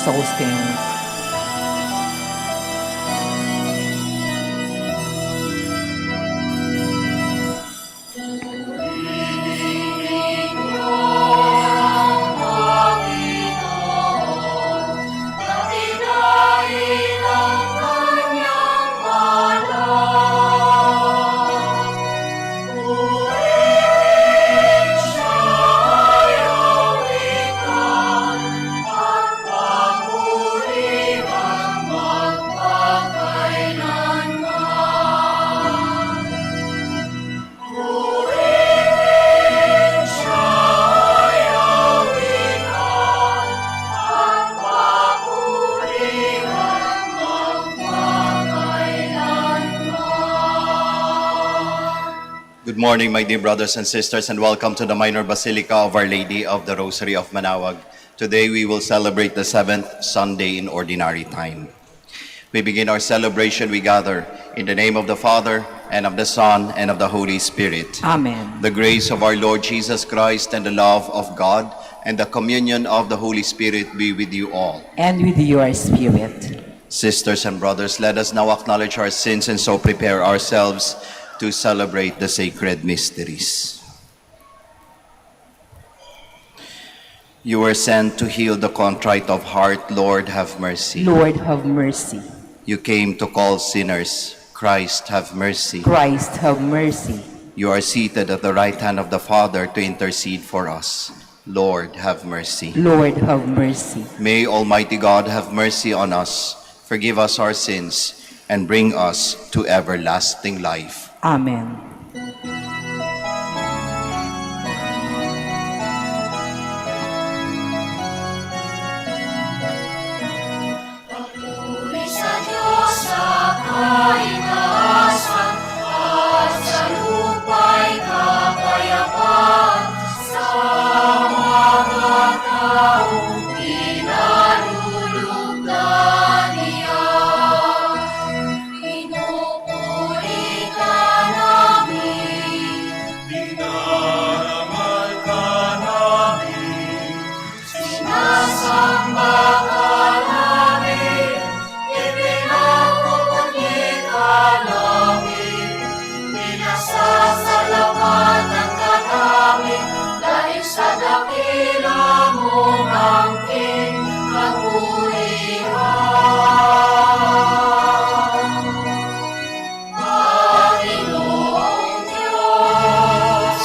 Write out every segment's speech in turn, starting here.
sustained. Good morning, my dear brothers and sisters, and welcome to the Minor Basilica of Our Lady of the Rosary of Manaoag. Today we will celebrate the 7th Sunday in Ordinary Time. We begin our celebration, we gather in the name of the Father, and of the Son, and of the Holy Spirit. Amen. The grace of our Lord Jesus Christ, and the love of God, and the communion of the Holy Spirit be with you all. And with your spirit. Sisters and brothers, let us now acknowledge our sins and so prepare ourselves to celebrate the sacred mysteries. You were sent to heal the contrite of heart. Lord, have mercy. Lord, have mercy. You came to call sinners. Christ, have mercy. Christ, have mercy. You are seated at the right hand of the Father to intercede for us. Lord, have mercy. Lord, have mercy. May Almighty God have mercy on us, forgive us our sins, and bring us to everlasting life. Amen. Pagpuri sa Diyos sa kaitaasan at sa lupa'y kapayapaan sa mga taong pinalulugdan niya. Pinupuri ka namin, dinaramal ka namin, sinasamba ka namin, ipinagpupuni ka namin, pinasasalamatan ka namin, dahil sa dakila mong angkin kapurihan. Panginoong Diyos,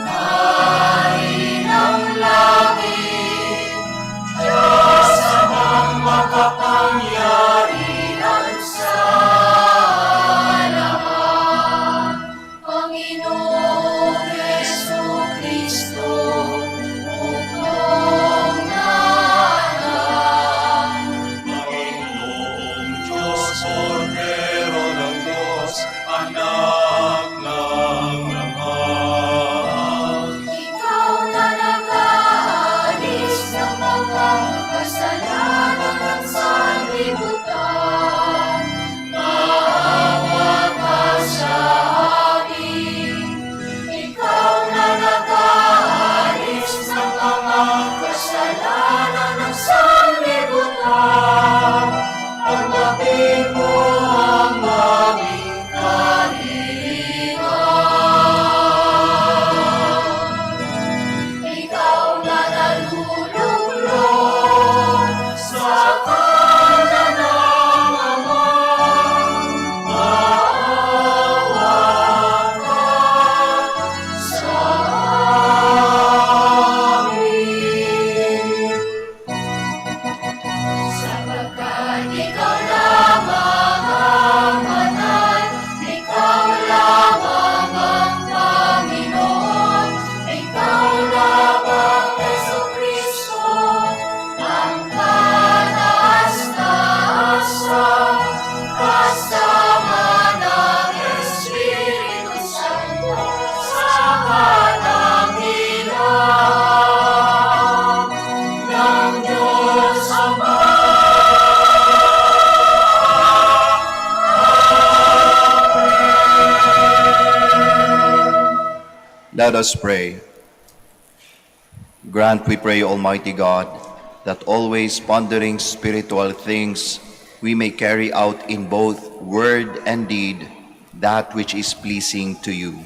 Hari ng langit, Diyos amang makapangyarihan sa lahat. Panginoong Jesucristo, upong nanan. Panginoong Diyos, Kordero ng Diyos, anak ng Ama. Ikaw na nag-aalis ng mga kasalanan ng sanlibutan, maawa ka sa amin. Ikaw na nag-aalis ng mga kasalanan ng sanlibutan, tanggapin mo ang aming kahilingan. Ikaw na nalulunod sa kanan ng Ama, maawa ka sa amin. Sapagkat ikaw lamang ang banal, ikaw lamang ang Panginoon, ikaw lamang Jesucristo, ang kataas-taasan, kasama ng Espiritu Santo, sa katangian ng Diyos Ama. Let us pray. Grant, we pray, Almighty God, that always pondering spiritual things, we may carry out in both word and deed that which is pleasing to you.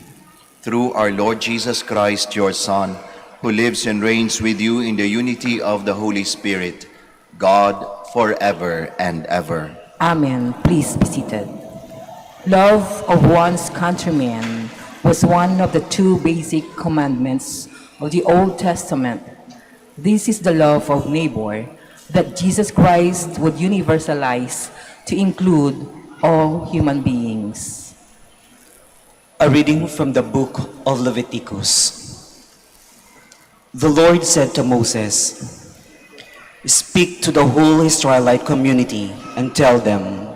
Through our Lord Jesus Christ, your Son, who lives and reigns with you in the unity of the Holy Spirit, God, forever and ever. Amen. Please be seated. Love of one's countrymen was one of the two basic commandments of the Old Testament. This is the love of neighbor that Jesus Christ would universalize to include all human beings. A reading from the book of Leviticus. The Lord said to Moses, "Speak to the whole Israelite community and tell them,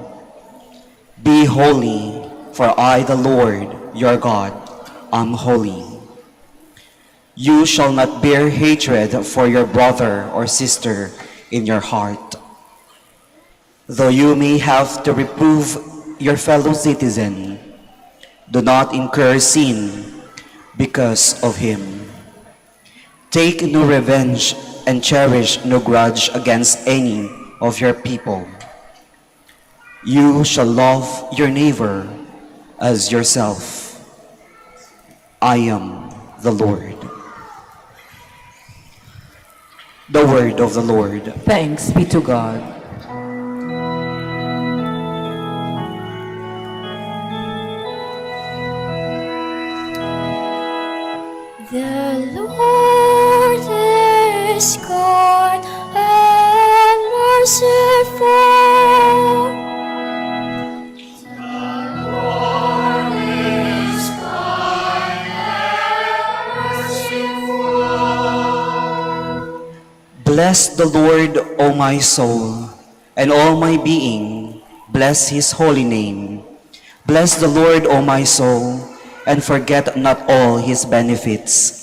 'Be holy, for I, the Lord, your God, am holy. You shall not bear hatred for your brother or sister in your heart. Though you may have to reprove your fellow citizen, do not incur sin because of him. Take no revenge and cherish no grudge against any of your people. You shall love your neighbor as yourself. I am the Lord.'" The word of the Lord. Thanks be to God. The Lord is kind and merciful. The Lord is kind and merciful. Bless the Lord, O my soul, and all my being, bless his holy name. Bless the Lord, O my soul, and forget not all his benefits.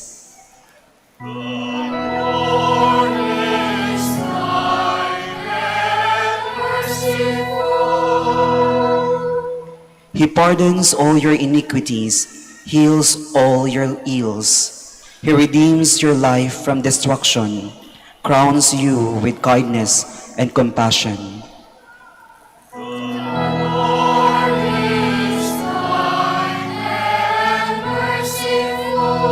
The Lord is kind and merciful. He pardons all your iniquities, heals all your ills. He redeems your life from destruction, crowns you with kindness and compassion. The Lord is kind and merciful.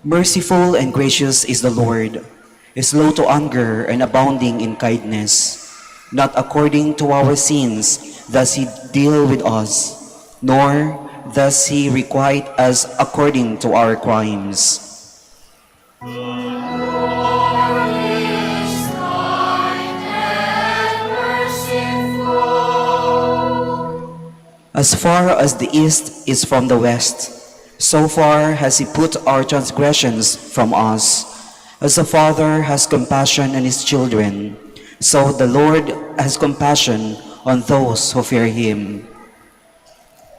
Merciful and gracious is the Lord, slow to anger and abounding in kindness. Not according to our sins does he deal with us, nor does he requite us according to our crimes. The Lord is kind and merciful. As far as the east is from the west, so far has he put our transgressions from us. As a father has compassion on his children, so the Lord has compassion on those who fear him.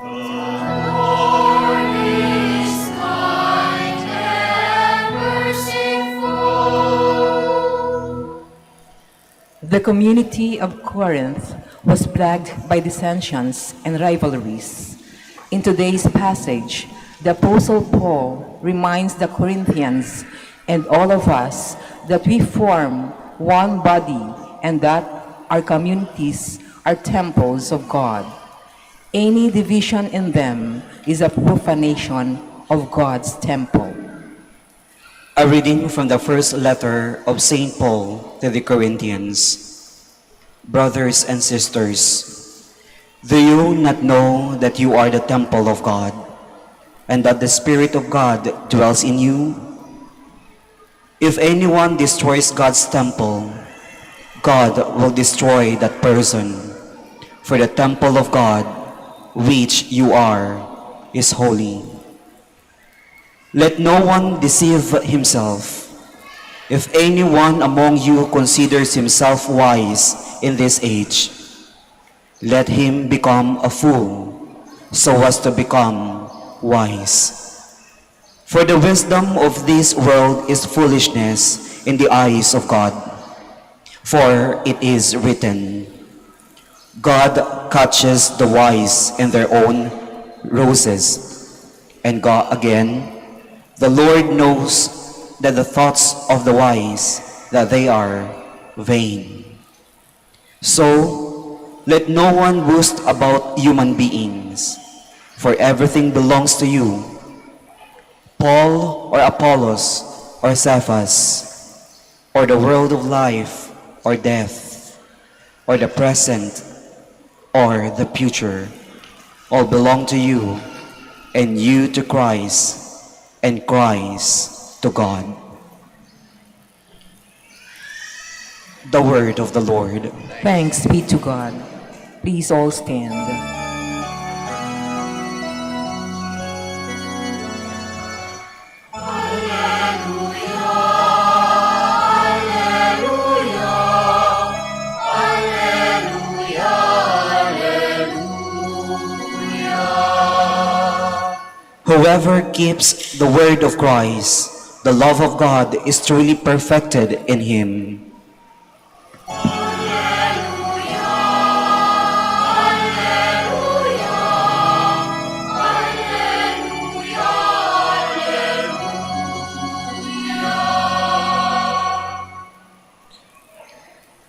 The Lord is kind and merciful. The community of Corinth was plagued by dissensions and rivalries. In today's passage, the Apostle Paul reminds the Corinthians and all of us that we form one body and that our communities are temples of God. Any division in them is a profanation of God's temple. A reading from the first letter of St. Paul to the Corinthians. Brothers and sisters, do you not know that you are the temple of God, and that the Spirit of God dwells in you? If anyone destroys God's temple, God will destroy that person. For the temple of God, which you are, is holy. Let no one deceive himself. If anyone among you considers himself wise in this age, let him become a fool, so as to become wise. For the wisdom of this world is foolishness in the eyes of God. For it is written, God catches the wise in their own roses. And God again, the Lord knows that the thoughts of the wise that they are vain. So, let no one boast about human beings, for everything belongs to you. Paul or Apollos or Cephas, or the world of life or death, or the present or the future, all belong to you, and you to Christ, and Christ to God. The word of the Lord. Thanks be to God. Please all stand. Whoever keeps the word of Christ, the love of God is truly perfected in him.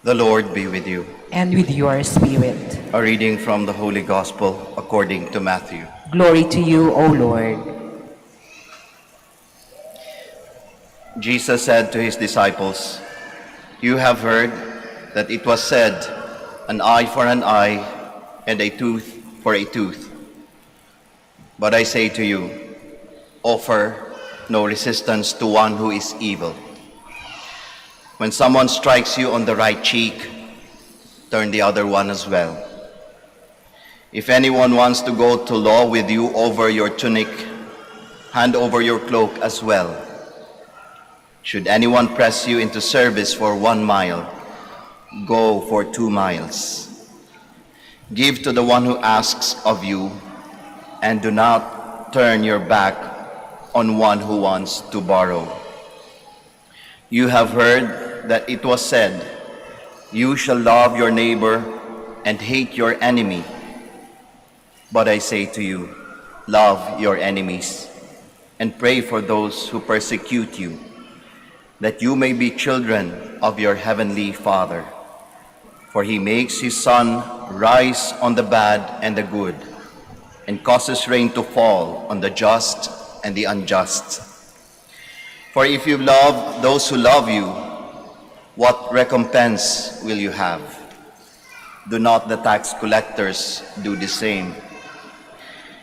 The Lord be with you. And with your spirit. A reading from the Holy Gospel according to Matthew. Glory to you, O Lord. Jesus said to his disciples, "You have heard that it was said, an eye for an eye and a tooth for a tooth. But I say to you, offer no resistance to one who is evil. When someone strikes you on the right cheek, turn the other one as well. If anyone wants to go to law with you over your tunic, hand over your cloak as well. Should anyone press you into service for 1 mile, go for 2 miles. Give to the one who asks of you, and do not turn your back on one who wants to borrow. You have heard that it was said, you shall love your neighbor and hate your enemy. But I say to you, love your enemies and pray for those who persecute you, that you may be children of your heavenly Father. For he makes his sun rise on the bad and the good, and causes rain to fall on the just and the unjust. For if you love those who love you, what recompense will you have? Do not the tax collectors do the same?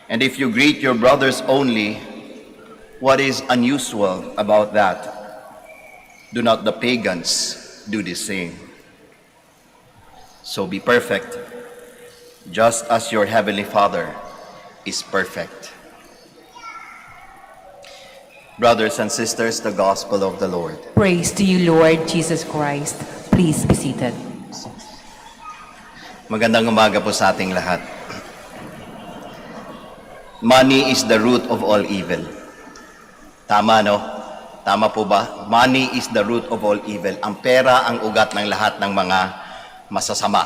And if you greet your brothers only, what is unusual about that? Do not the pagans do the same? So be perfect, just as your heavenly Father is perfect." Brothers and sisters, the Gospel of the Lord. Praise to you, Lord Jesus Christ. Please be seated. Magandang umaga po sa ating lahat. Money is the root of all evil. Tama, no? Tama po ba? Money is the root of all evil. Ang pera ang ugat ng lahat ng mga masasama.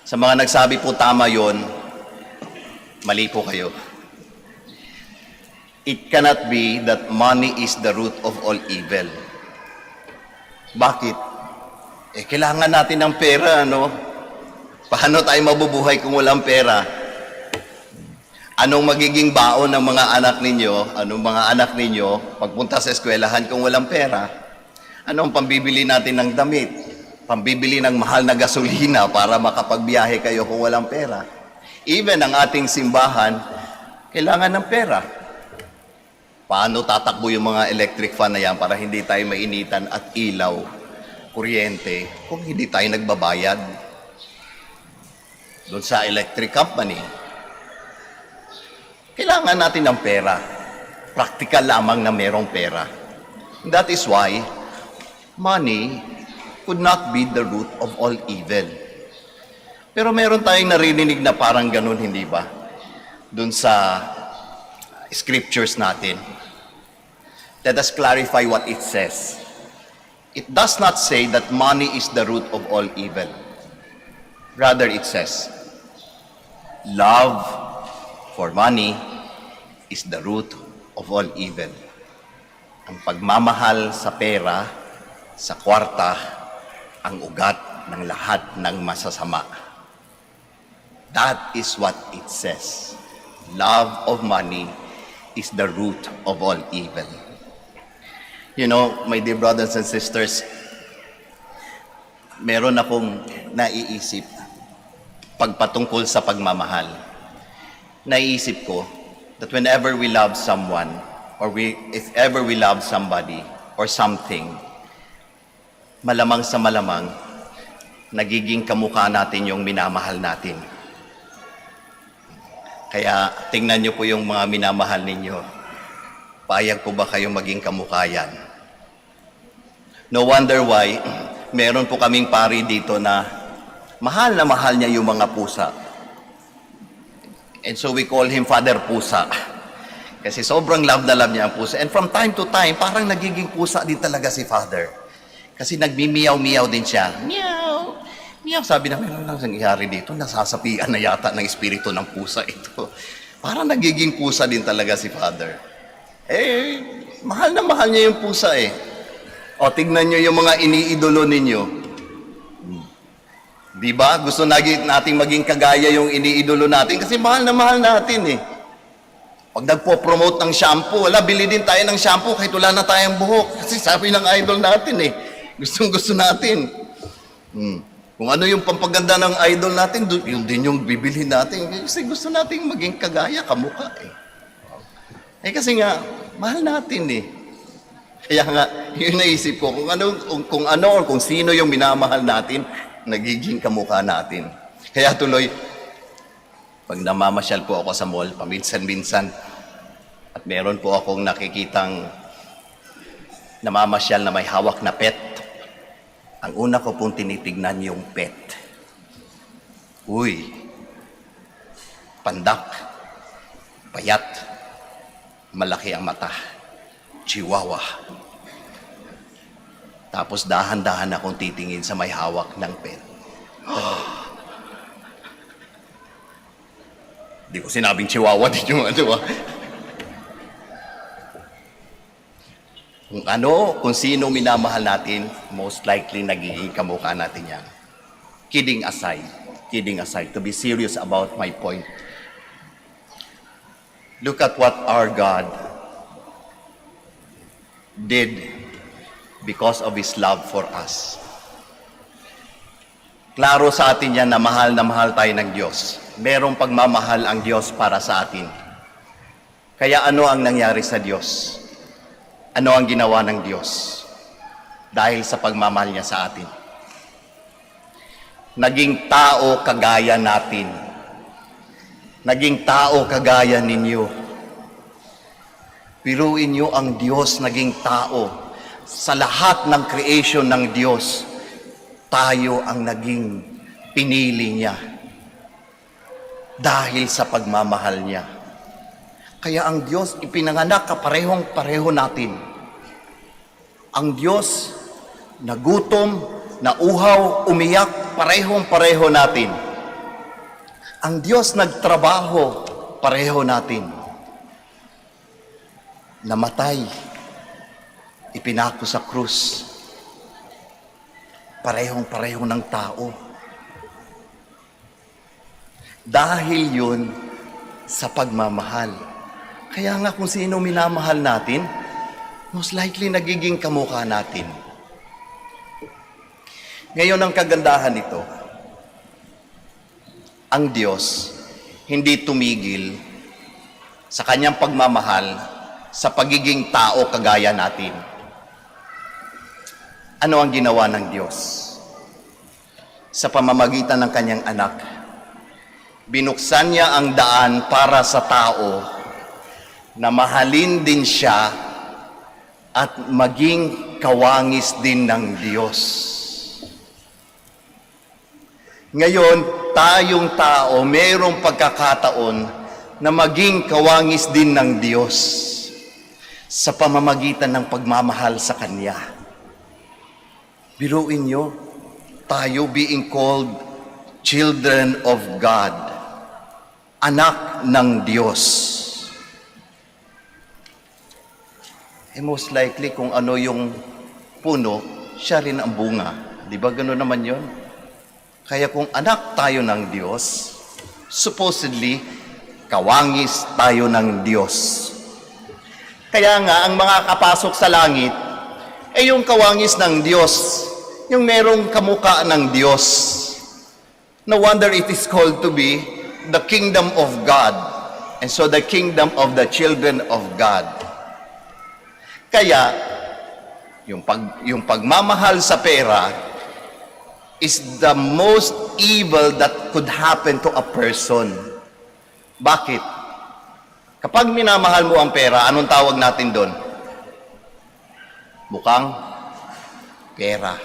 Sa mga nagsabi po tama yon, mali po kayo. It cannot be that money is the root of all evil. Bakit? Kailangan natin ng pera, no? Paano tayo mabubuhay kung walang pera? Anong magiging baon ng mga anak ninyo? Anong mga anak ninyo pagpunta sa eskwelahan kung walang pera? Anong pambibili natin ng damit? Pambibili ng mahal na gasolina para makapagbiyahe kayo kung walang pera? Even ang ating simbahan, kailangan ng pera. Paano tatakbo yung mga electric fan na yan para hindi tayo mainitan at ilaw, kuryente, kung hindi tayo nagbabayad doon sa electric company? Kailangan natin ng pera. Practical lamang na merong pera. That is why money could not be the root of all evil. Pero meron tayong naririnig na parang ganun, hindi ba? Doon sa scriptures natin. Let us clarify what it says. It does not say that money is the root of all evil. Rather, it says, love for money is the root of all evil. Ang pagmamahal sa pera, sa kwarta, ang ugat ng lahat ng masasama. That is what it says. Love of money is the root of all evil. You know, my dear brothers and sisters, meron akong naiisip pagpatungkol sa pagmamahal. Naiisip ko that whenever we love someone, or if ever we love somebody or something, malamang sa malamang, nagiging kamukha natin yung minamahal natin. Kaya tingnan niyo po yung mga minamahal ninyo. Payag po ba kayo maging kamukha yan? No wonder why, meron po kaming pari dito na mahal niya yung mga pusa. And so we call him Father Pusa. Kasi sobrang love na love niya ang pusa. And from time to time, parang nagiging pusa din talaga si Father. Kasi nagmimiyaw-miyaw din siya. Meow! Meow! Sabi namin, ano lang nangyari dito? Nasasapian na yata ng espiritu ng pusa ito. Parang nagiging pusa din talaga si Father. Mahal na mahal niya yung pusa eh. O, tignan niyo yung mga iniidolo ninyo. Di ba? Gusto natin maging kagaya yung iniidolo natin kasi mahal na mahal natin eh. Pag nagpo-promote ng shampoo, bili din tayo ng shampoo kahit wala na tayong buhok. Kasi sabi ng idol natin eh, gustong-gusto natin. Kung ano yung pampaganda ng idol natin, yun din yung bibilhin natin. Kasi gusto natin maging kagaya, kamukha eh. Kasi nga, mahal natin eh. Kaya nga, yun naisip ko, kung ano or kung sino yung minamahal natin, nagiging kamukha natin. Kaya tuloy, pag namamasyal po ako sa mall, paminsan-minsan, at meron po akong nakikitang namamasyal na may hawak na pet, ang una ko pong tinitignan yung pet. Uy, pandak, payat, malaki ang mata, chihuahua. Tapos dahan-dahan akong titingin sa may hawak ng pet. Hindi ko sinabing chihuahua din yung ano. Kung sino minamahal natin, most likely nagiging kamukha natin yan. Kidding aside, to be serious about my point. Look at what our God did because of His love for us. Klaro sa atin yan na mahal tayo ng Diyos. Merong pagmamahal ang Diyos para sa atin. Kaya ano ang nangyari sa Diyos? Ano ang ginawa ng Diyos? Dahil sa pagmamahal niya sa atin. Naging tao kagaya natin. Naging tao kagaya ninyo. Piruin niyo ang Diyos naging tao. Sa lahat ng creation ng Diyos, tayo ang naging pinili niya. Dahil sa pagmamahal niya. Kaya ang Diyos ipinanganak kaparehong-pareho natin. Ang Diyos nagutom, nauhaw, umiyak, parehong-pareho natin. Ang Diyos nagtrabaho, pareho natin. Namatay, ipinako sa krus, parehong-pareho ng tao. Dahil yun sa pagmamahal. Kaya nga kung sino minamahal natin, most likely nagiging kamukha natin. Ngayon ang kagandahan nito, ang Diyos hindi tumigil sa kanyang pagmamahal sa pagiging tao kagaya natin. Ano ang ginawa ng Diyos? Sa pamamagitan ng kanyang anak, binuksan niya ang daan para sa tao na mahalin din siya at maging kawangis din ng Diyos. Ngayon, tayong tao, mayroong pagkakataon na maging kawangis din ng Diyos sa pamamagitan ng pagmamahal sa Kanya. Biruin nyo, tayo being called children of God, anak ng Diyos. most likely kung ano yung puno, siya rin ang bunga. Di ba gano'n naman yon? Kaya kung anak tayo ng Diyos, supposedly, kawangis tayo ng Diyos. Kaya nga, ang mga kapasok sa langit, ay yung kawangis ng Diyos, yung merong kamuka ng Diyos. No wonder it is called to be the kingdom of God, and so the kingdom of the children of God. Kaya, yung pagmamahal sa pera is the most evil that could happen to a person. Bakit? Kapag minamahal mo ang pera, anong tawag natin doon? Mukhang pera.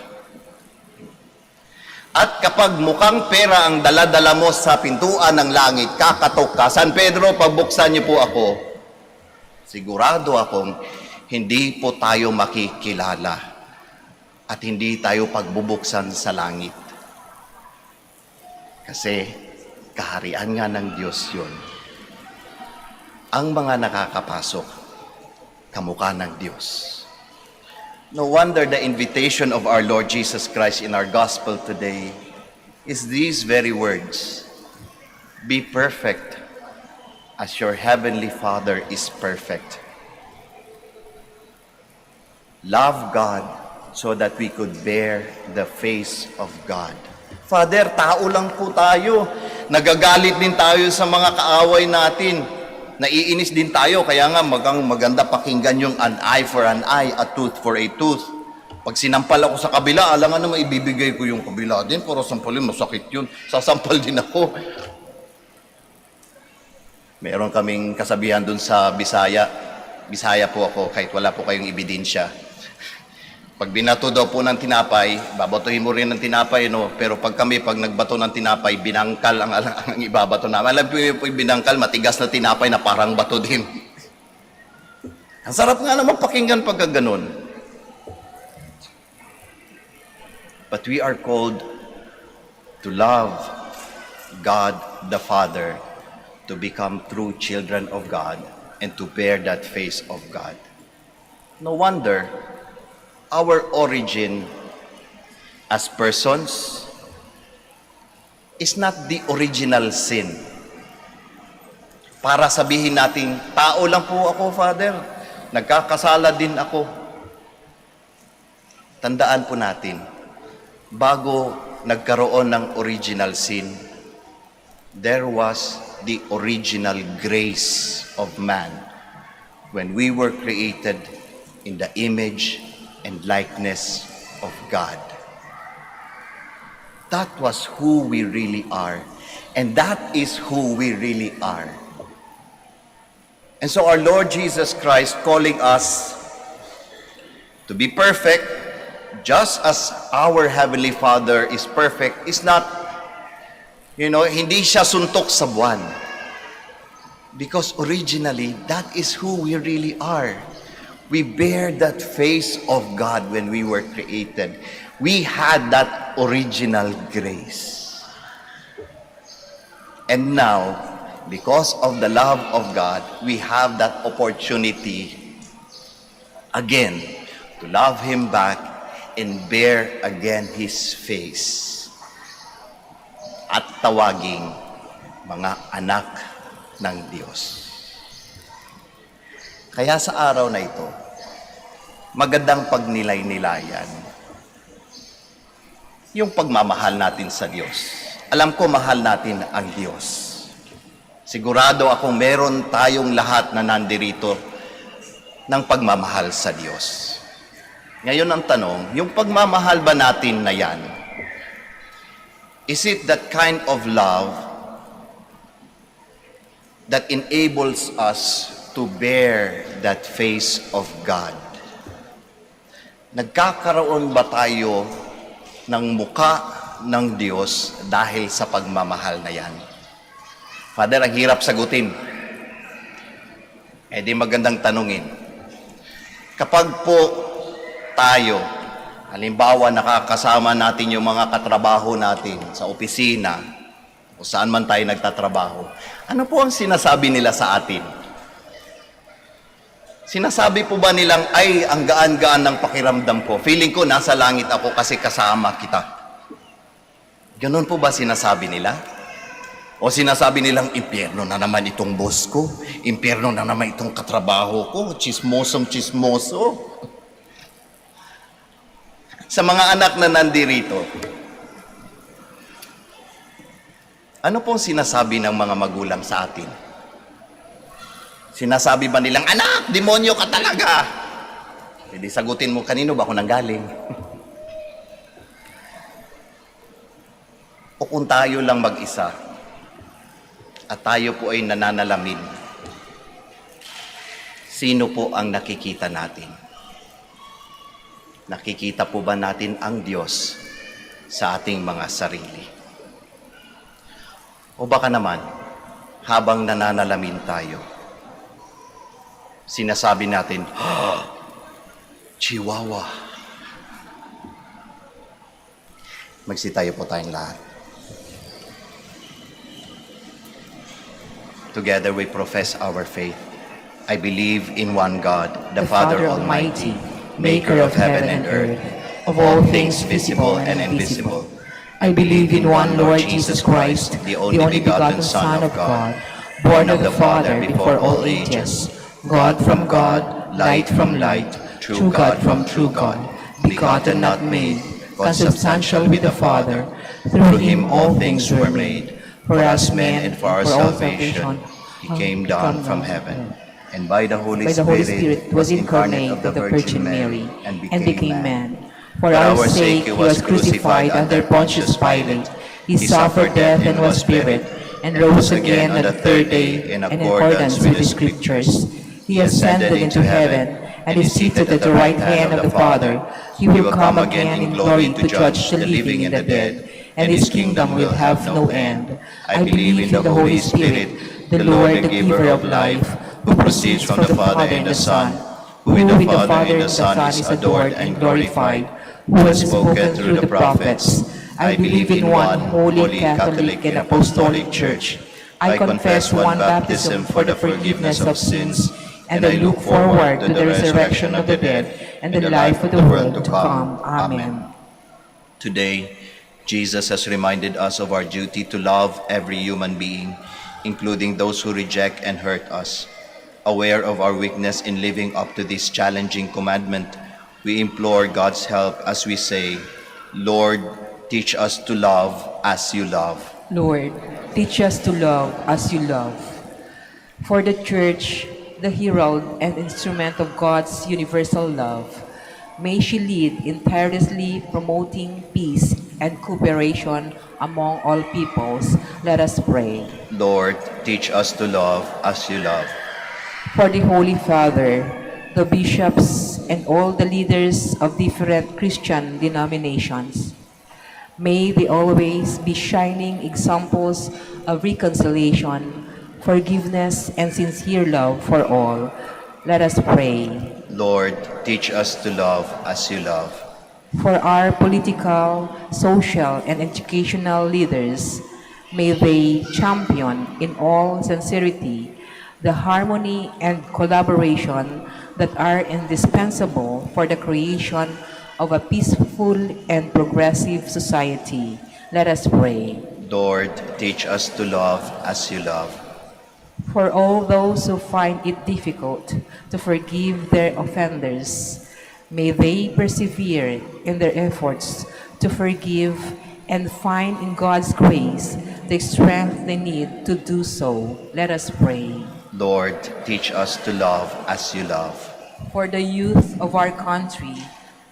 At kapag mukhang pera ang dala-dala mo sa pintuan ng langit, kakatok ka. San Pedro, pagbuksan niyo po ako. Sigurado akong hindi po tayo makikilala at hindi tayo pagbubuksan sa langit. Kasi kaharian nga ng Diyos yun. Ang mga nakakapasok, kamukha ng Diyos. No wonder the invitation of our Lord Jesus Christ in our gospel today is these very words. Be perfect as your heavenly Father is perfect. Love God so that we could bear the face of God. Father, tao lang po tayo. Nagagalit din tayo sa mga kaaway natin. Naiinis din tayo, kaya nga maganda pakinggan yung an eye for an eye, a tooth for a tooth. Pag sinampal ako sa kabila, alangan naman ibibigay ko yung kabila din, pero sampalin, masakit yun. Sasampal din ako. Meron kaming kasabihan dun sa Bisaya. Bisaya po ako, kahit wala po kayong ebidensya. Pag binato daw po ng tinapay, babatuhin mo rin ng tinapay, no? Pero pag nagbato ng tinapay, binangkal ang ibabato namin. Alam po yung binangkal, matigas na tinapay na parang bato din. Ang sarap nga naman pakinggan pagka ganun. But we are called to love God the Father, to become true children of God, and to bear that face of God. No wonder, our origin as persons is not the original sin. Para sabihin natin, tao lang po ako, Father. Nagkakasala din ako. Tandaan po natin, bago nagkaroon ng original sin, there was the original grace of man when we were created in the image and likeness of God. That was who we really are. And that is who we really are. And so our Lord Jesus Christ calling us to be perfect, just as our Heavenly Father is perfect, is not, hindi siya suntok sa buwan. Because originally, that is who we really are. We bear that face of God when we were created. We had that original grace. And now, because of the love of God, we have that opportunity again to love Him back and bear again His face. At tawaging mga anak ng Diyos. Kaya sa araw na ito, magandang pagnilay-nilayan yung pagmamahal natin sa Diyos. Alam ko, mahal natin ang Diyos. Sigurado akong meron tayong lahat na nandirito ng pagmamahal sa Diyos. Ngayon ang tanong, yung pagmamahal ba natin na yan, is it that kind of love that enables us to bear that face of God? Nagkakaroon ba tayo ng muka ng Diyos dahil sa pagmamahal na yan? Father, ang hirap sagutin. Di magandang tanungin. Kapag po tayo, halimbawa nakakasama natin yung mga katrabaho natin sa opisina o saan man tayo nagtatrabaho, ano po ang sinasabi nila sa atin? Sinasabi po ba nilang, ay, ang gaan-gaan ng pakiramdam ko. Feeling ko, nasa langit ako kasi kasama kita. Ganon po ba sinasabi nila? O sinasabi nilang, impyerno na naman itong boss ko. Impyerno na naman itong katrabaho ko. Chismosong chismoso. Sa mga anak na nandirito, ano pong sinasabi ng mga magulang sa atin? Sinasabi ba nilang, anak, demonyo ka talaga? Hindi sagutin mo, kanino ba ako nanggaling? O kung tayo lang mag-isa, at tayo po ay nananalamin, sino po ang nakikita natin? Nakikita po ba natin ang Diyos sa ating mga sarili? O baka naman, habang nananalamin tayo, sinasabi natin, Chihuahua. Magsitayo po tayong lahat. Together we profess our faith. I believe in one God, the Father Almighty, maker of heaven and earth, of all things visible and invisible. I believe in one Lord Jesus Christ, the only begotten Son of God, born of the Father before all ages, God from God, light from light, true God from true God, begotten not made, consubstantial with the Father. Through him all things were made. For us men and for our salvation, He came down from heaven, and by the Holy Spirit was incarnate of the Virgin Mary, and became man. For our sake he was crucified under Pontius Pilate. He suffered death and was buried, and rose again on the third day in accordance with the Scriptures. He ascended into heaven, and is seated at the right hand of the Father. He will come again in glory to judge the living and the dead, and his kingdom will have no end. I believe in the Holy Spirit, the Lord, the giver of life, who proceeds from the Father and the Son, who with the Father and the Son is adored and glorified, who has spoken through the prophets. I believe in one holy, Catholic, and Apostolic Church. I confess one baptism for the forgiveness of sins, and I look forward to the resurrection of the dead and the life of the world to come. Amen. Today, Jesus has reminded us of our duty to love every human being, including those who reject and hurt us. Aware of our weakness in living up to this challenging commandment, we implore God's help as we say, Lord, teach us to love as you love. Lord, teach us to love as you love. For the Church, the herald and instrument of God's universal love, may she lead in tirelessly promoting peace and cooperation among all peoples. Let us pray. Lord, teach us to love as you love. For the Holy Father, the bishops, and all the leaders of different Christian denominations, may they always be shining examples of reconciliation, forgiveness, and sincere love for all. Let us pray. Lord, teach us to love as you love. For our political, social, and educational leaders, may they champion in all sincerity the harmony and collaboration that are indispensable for the creation of a peaceful and progressive society. Let us pray. Lord, teach us to love as you love. For all those who find it difficult to forgive their offenders, may they persevere in their efforts to forgive and find in God's grace the strength they need to do so. Let us pray. Lord, teach us to love as you love. For the youth of our country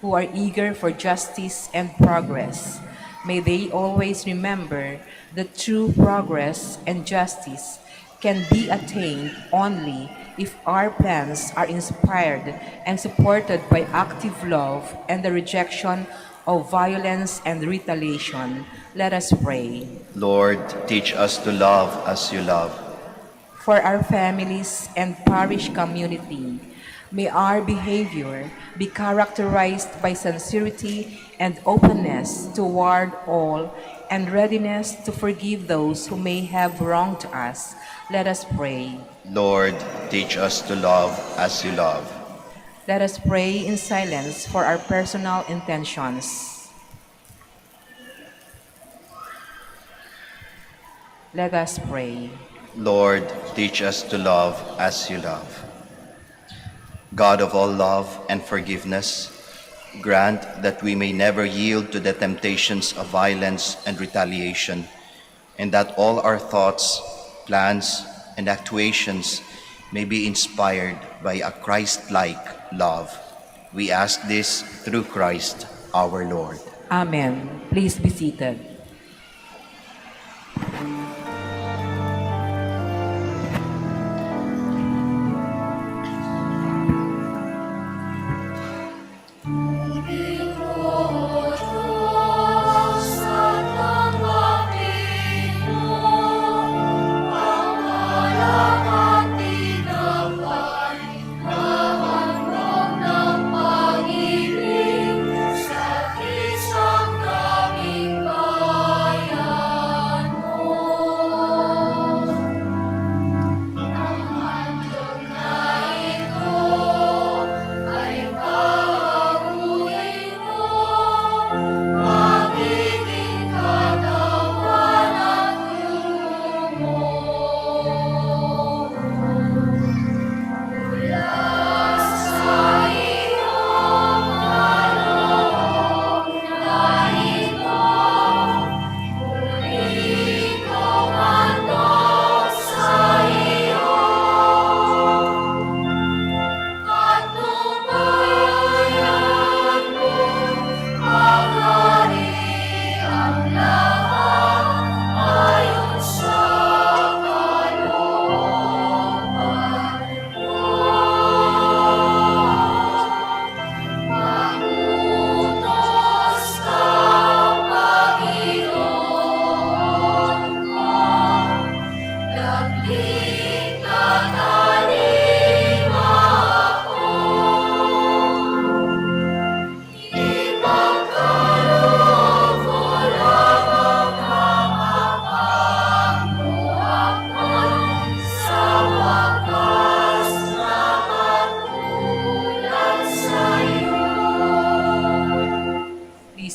who are eager for justice and progress, may they always remember that true progress and justice can be attained only if our plans are inspired and supported by active love and the rejection of violence and retaliation. Let us pray. Lord, teach us to love as you love. For our families and parish community, may our behavior be characterized by sincerity and openness toward all, and readiness to forgive those who may have wronged us. Let us pray. Lord, teach us to love as you love. Let us pray in silence for our personal intentions. Let us pray. Lord, teach us to love as you love. God of all love and forgiveness, grant that we may never yield to the temptations of violence and retaliation, and that all our thoughts, plans, and actuations may be inspired by a Christ-like love. We ask this through Christ our Lord. Amen. Please be seated.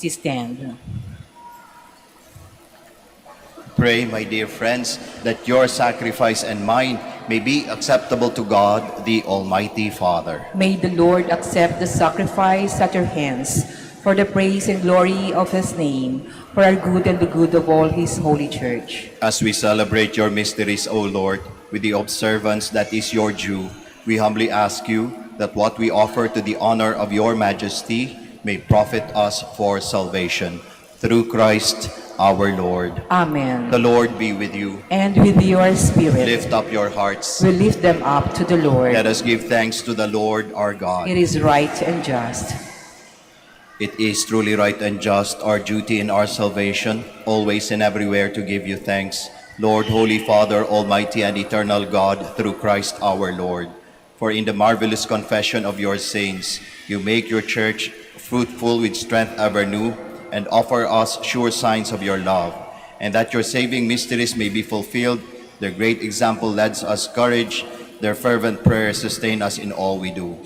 Please stand. Pray, my dear friends, that your sacrifice and mine may be acceptable to God, the Almighty Father. May the Lord accept the sacrifice at your hands for the praise and glory of his name, for our good and the good of all his holy church. As we celebrate your mysteries, O Lord, with the observance that is your due, we humbly ask you that what we offer to the honor of your majesty may profit us for salvation. Through Christ our Lord. Amen. The Lord be with you. And with your spirit, Lift up your hearts. we lift them up to the Lord. Let us give thanks to the Lord our God. It is right and just. It is truly right and just, our duty in our salvation, always and everywhere to give you thanks, Lord, Holy Father, Almighty and eternal God, through Christ our Lord. For in the marvelous confession of your saints, you make your church fruitful with strength ever new, and offer us sure signs of your love, and that your saving mysteries may be fulfilled. Their great example lends us courage, their fervent prayers sustain us in all we do.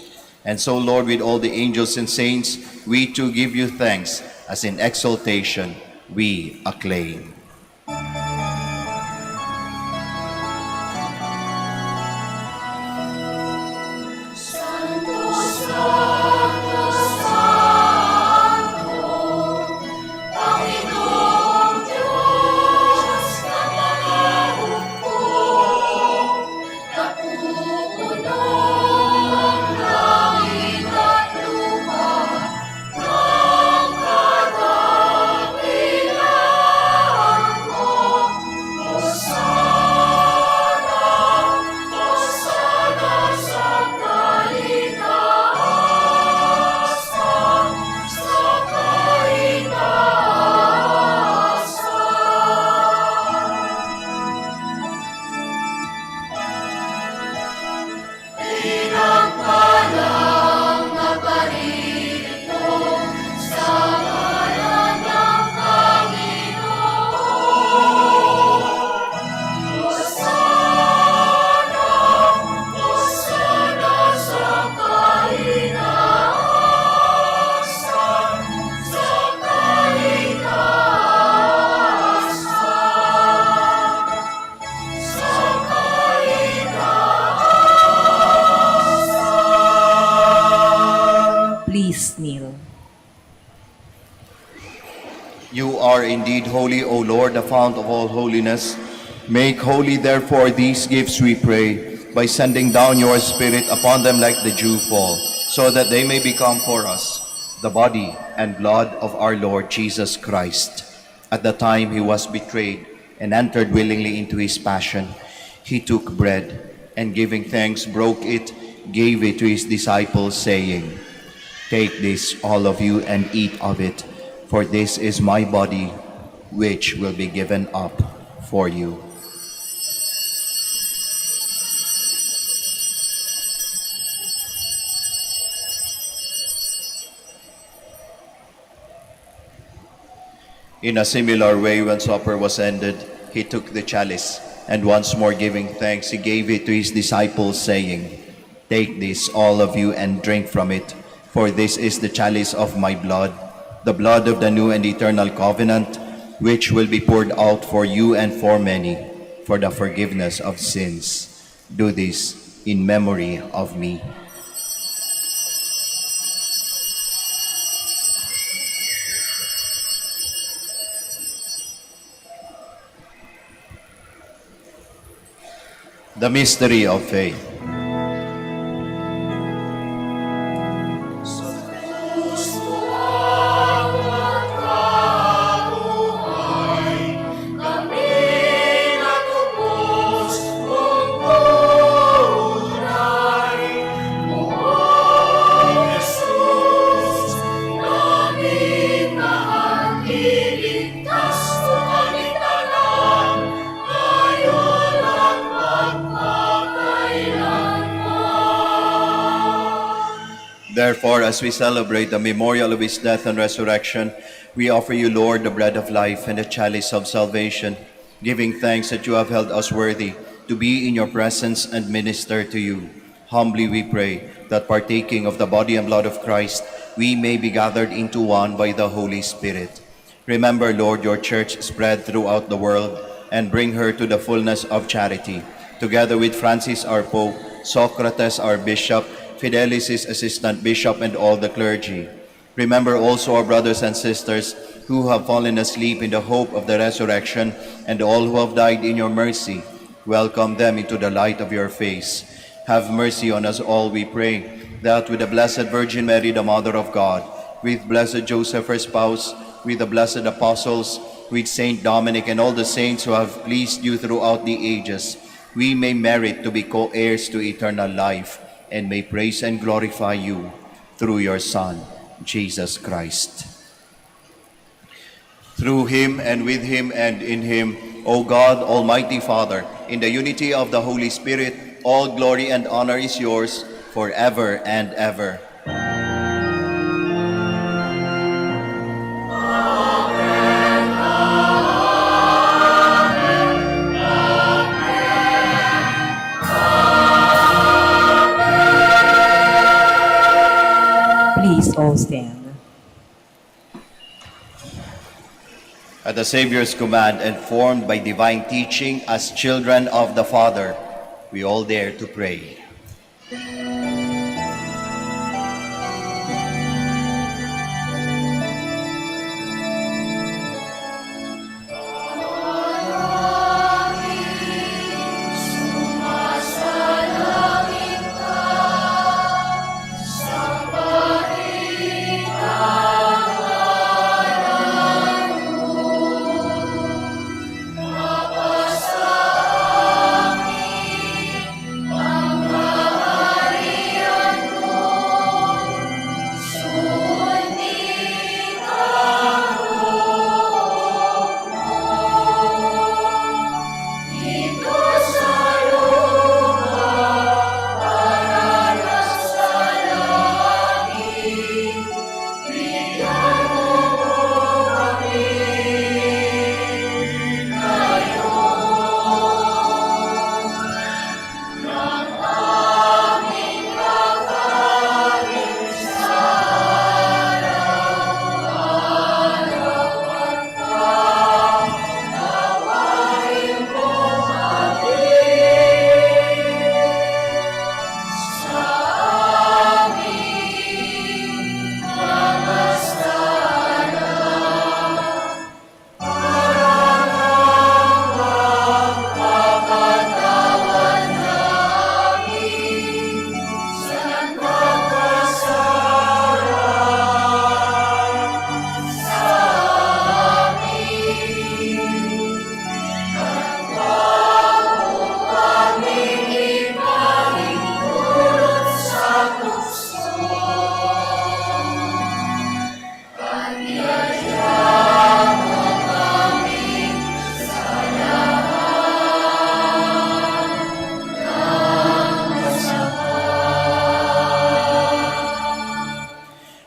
And so, Lord, with all the angels and saints, we too give you thanks, as in exaltation we acclaim. Santo, Santo, Santo, Panginoong Diyos na mahigpit, napupuno ang langit at lupa ng kadakilaan mo. are indeed holy, O Lord, the fount of all holiness. Make holy, therefore, these gifts, we pray, by sending down your Spirit upon them like the dew fall, so that they may become for us the body and blood of our Lord Jesus Christ. At the time he was betrayed and entered willingly into his passion, he took bread and giving thanks broke it, gave it to his disciples, saying, "Take this, all of you, and eat of it, for this is my body, which will be given up for you." In a similar way, when supper was ended, he took the chalice, and once more giving thanks, he gave it to his disciples, saying, "Take this, all of you, and drink from it, for this is the chalice of my blood, the blood of the new and eternal covenant, which will be poured out for you and for many, for the forgiveness of sins. Do this in memory of me." The mystery of faith. Therefore, as we celebrate the memorial of his death and resurrection, we offer you, Lord, the bread of life and the chalice of salvation, giving thanks that you have held us worthy to be in your presence and minister to you. Humbly we pray that partaking of the body and blood of Christ, we may be gathered into one by the Holy Spirit. Remember, Lord, your church spread throughout the world, and bring her to the fullness of charity, together with Francis our Pope, Socrates our Bishop, Fidelis his assistant bishop, and all the clergy. Remember also our brothers and sisters who have fallen asleep in the hope of the resurrection, and all who have died in your mercy. Welcome them into the light of your face. Have mercy on us all, we pray, that with the Blessed Virgin Mary, the Mother of God, with Blessed Joseph, her spouse, with the blessed apostles, with Saint Dominic and all the saints who have pleased you throughout the ages, we may merit to be co-heirs to eternal life, and may praise and glorify you through your Son, Jesus Christ. Through him, and with him, and in him, O God, Almighty Father, in the unity of the Holy Spirit, all glory and honor is yours forever and ever. Please all stand. At the Savior's command and formed by divine teaching as children of the Father, we all dare to pray. Papa sa amin,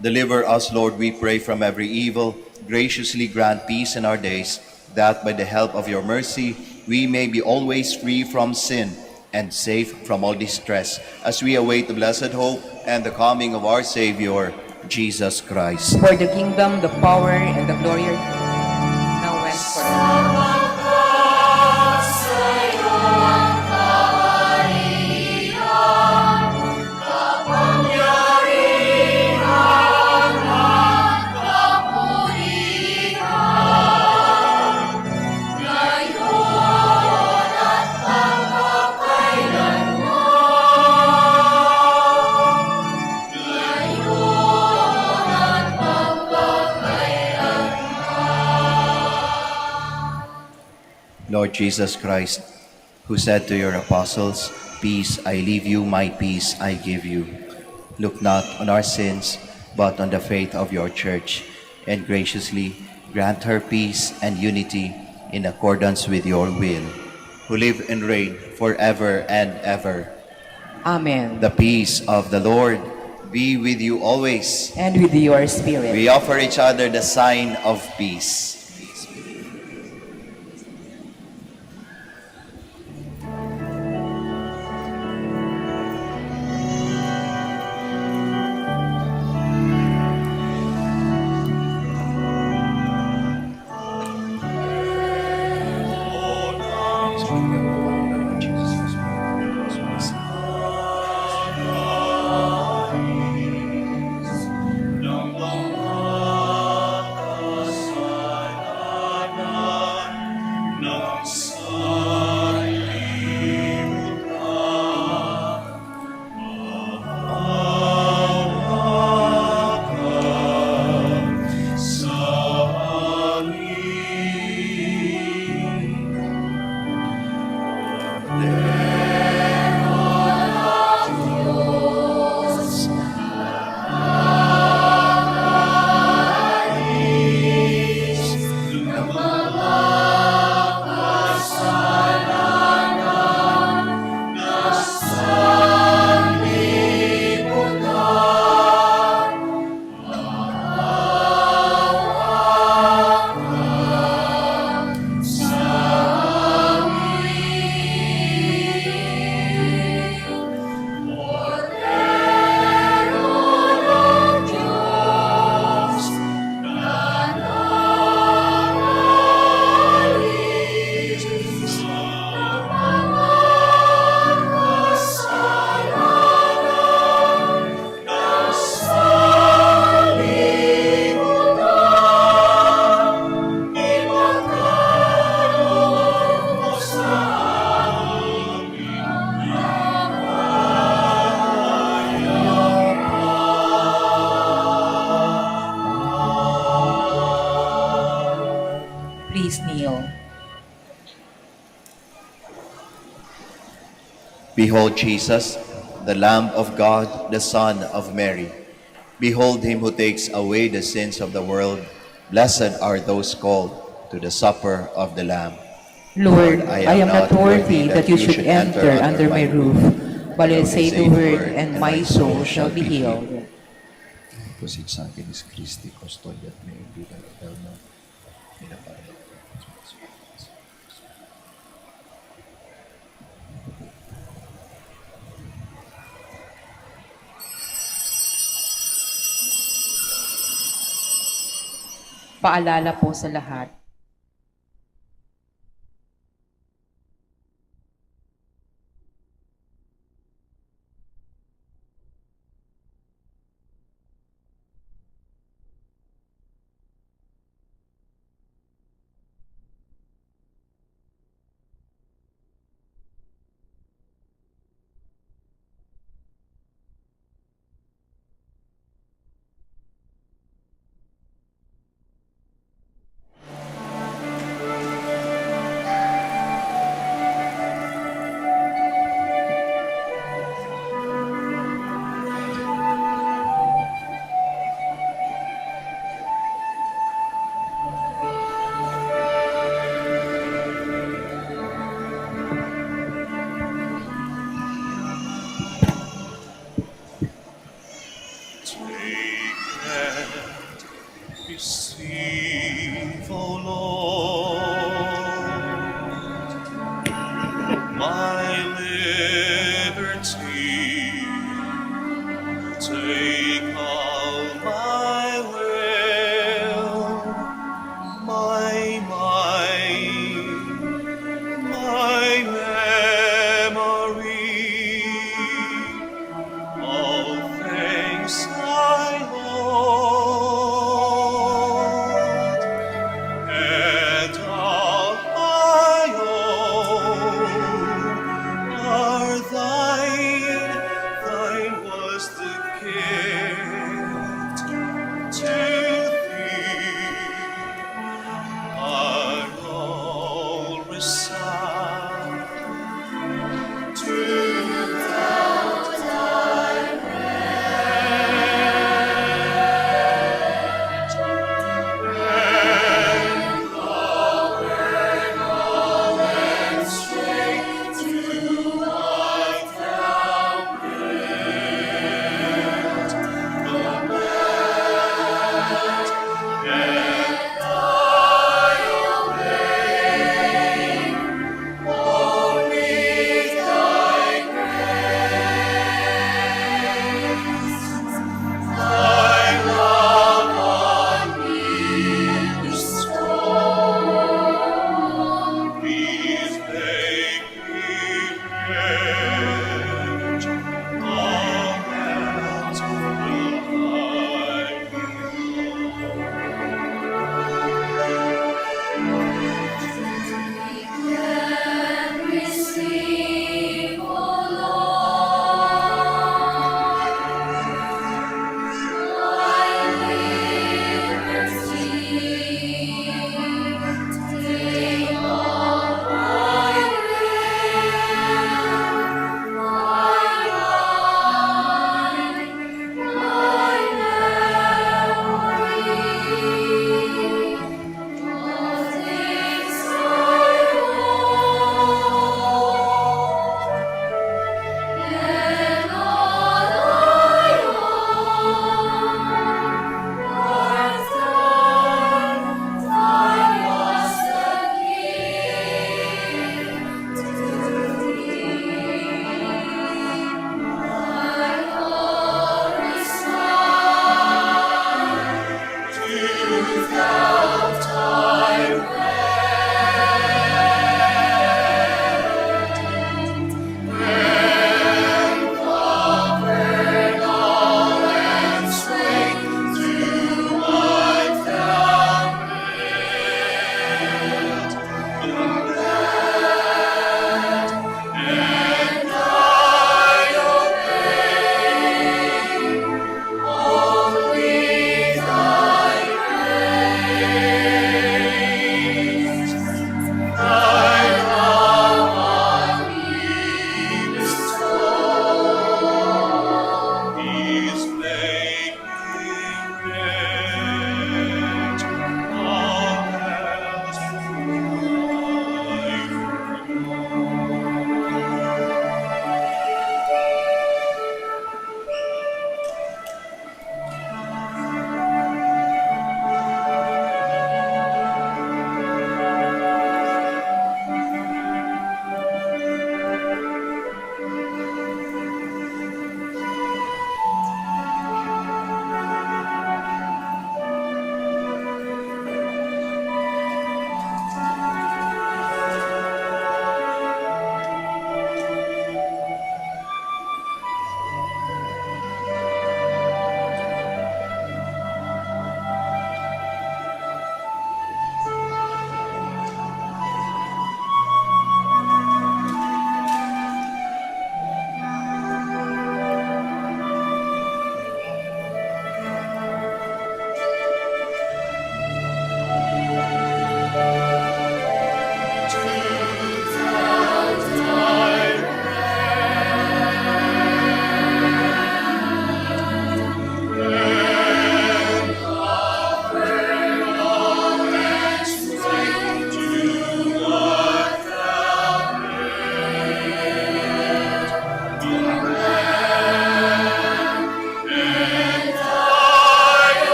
Deliver us, Lord, we pray, from every evil. Graciously grant peace in our days, that by the help of your mercy we may be always free from sin and safe from all distress, as we await the blessed hope and the coming of our Savior, Jesus Christ. For the kingdom, the power, and the glory are now and forever. Lord Jesus Christ, who said to your apostles, "Peace I leave you, my peace I give you," look not on our sins, but on the faith of your church, and graciously grant her peace and unity in accordance with your will, who live and reign forever and ever. Amen. The peace of the Lord be with you always. And with your spirit. We offer each other the sign of peace. Please kneel. Behold Jesus, the Lamb of God, the Son of Mary. Behold him who takes away the sins of the world. Blessed are those called to the supper of the Lamb. Lord, I am not worthy that you should enter under my roof, but I say the word, and my soul shall be healed. Proceed sa akin is Christi, custodia at may ibigan eterno. Paalala po sa lahat. my liberty. Take all my will, my mind, my memory. All things I Lord, and all I own are thine. Thine was the gift to thee. Are all resign to please make me rich. All that Receive, O Lord, my liberty. Take all my will, my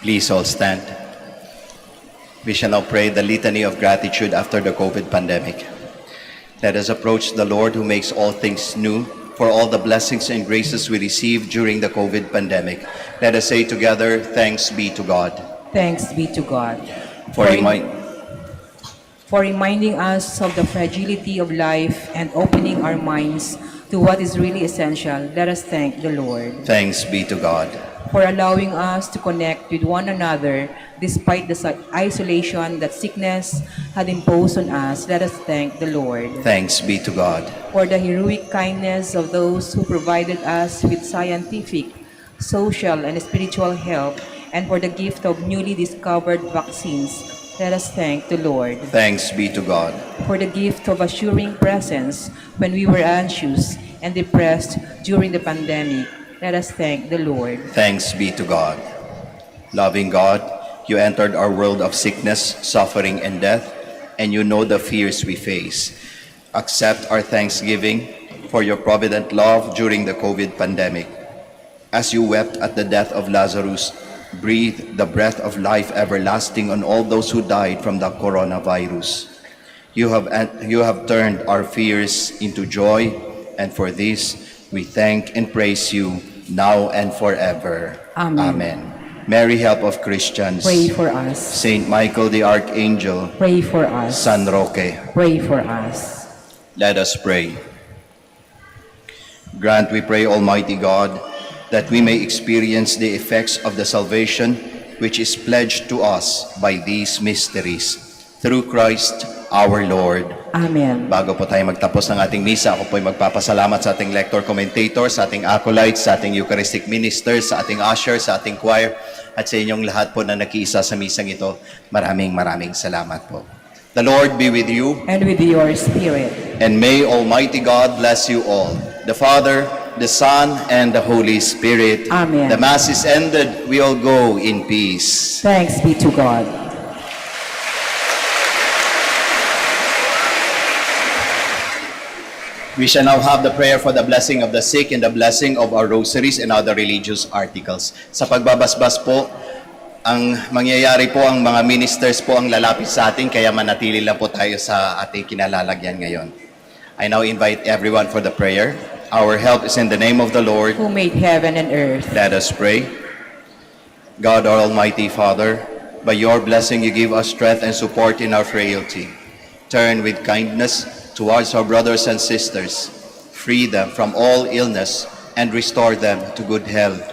Please all stand. We shall now pray the litany of gratitude after the COVID pandemic. Let us approach the Lord who makes all things new for all the blessings and graces we received during the COVID pandemic. Let us say together, thanks be to God. Thanks be to God. For For reminding us of the fragility of life and opening our minds to what is really essential, let us thank the Lord. Thanks be to God. For allowing us to connect with one another despite the isolation that sickness had imposed on us, let us thank the Lord. Thanks be to God. For the heroic kindness of those who provided us with scientific, social, and spiritual help, and for the gift of newly discovered vaccines, let us thank the Lord. Thanks be to God. For the gift of assuring presence when we were anxious and depressed during the pandemic, let us thank the Lord. Thanks be to God. Loving God, you entered our world of sickness, suffering, and death, and you know the fears we face. Accept our thanksgiving for your provident love during the COVID pandemic. As you wept at the death of Lazarus, breathe the breath of life everlasting on all those who died from the coronavirus. You have turned our fears into joy, and for this we thank and praise you now and forever. Amen. Mary, help of Christians. Pray for us. Saint Michael the Archangel. Pray for us. San Roque. Pray for us. Let us pray. Grant, we pray, Almighty God, that we may experience the effects of the salvation which is pledged to us by these mysteries. Through Christ our Lord. Amen. Bago po tayo magtapos ng ating misa, ako po'y magpapasalamat sa ating lector commentator, sa ating acolytes, sa ating Eucharistic ministers, sa ating ushers, sa ating choir, at sa inyong lahat po na nakiisa sa misang ito. Maraming salamat po. The Lord be with you. And with your spirit. And may Almighty God bless you all. The Father, the Son, and the Holy Spirit. Amen. The Mass is ended. We all go in peace. Thanks be to God. We shall now have the prayer for the blessing of the sick and the blessing of our rosaries and other religious articles. Sa pagbabasbas po, ang mangyayari po, ang mga ministers po ang lalapit sa atin, kaya manatili lang po tayo sa ating kinalalagyan ngayon. I now invite everyone for the prayer. Our help is in the name of the Lord. Who made heaven and earth. Let us pray. God, our Almighty Father, by your blessing you give us strength and support in our frailty. Turn with kindness towards our brothers and sisters, free them from all illness, and restore them to good health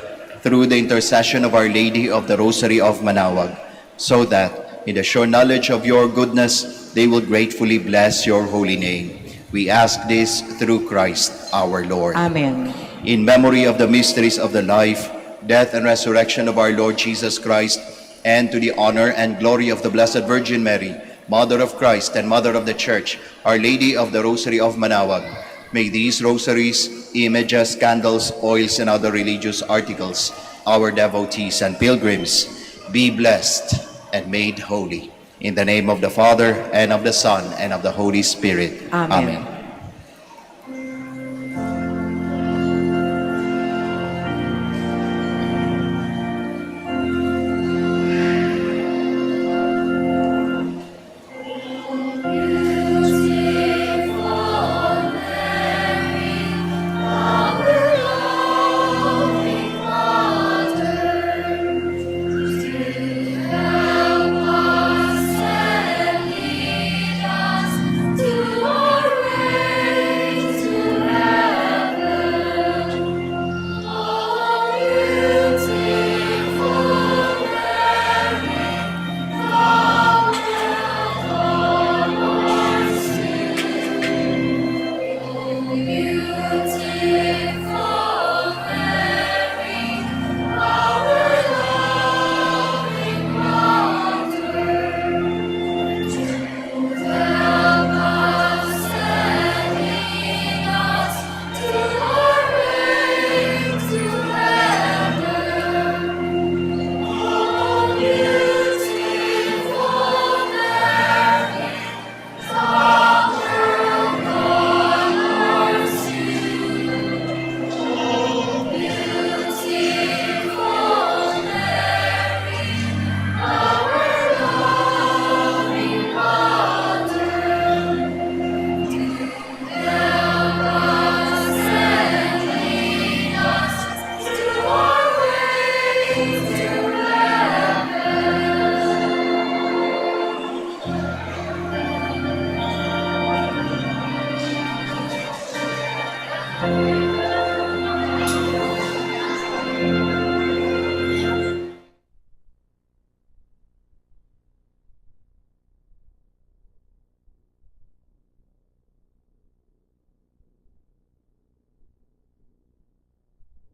through the intercession of Our Lady of the Rosary of Manaoag, so that, in the sure knowledge of your goodness, they will gratefully bless your holy name. We ask this through Christ our Lord. Amen. In memory of the mysteries of the life, death, and resurrection of our Lord Jesus Christ, and to the honor and glory of the Blessed Virgin Mary, Mother of Christ and Mother of the Church, Our Lady of the Rosary of Manaoag, may these rosaries, images, candles, oils, and other religious articles, our devotees and pilgrims, be blessed and made holy. In the name of the Father, and of the Son, and of the Holy Spirit. Amen. Amen.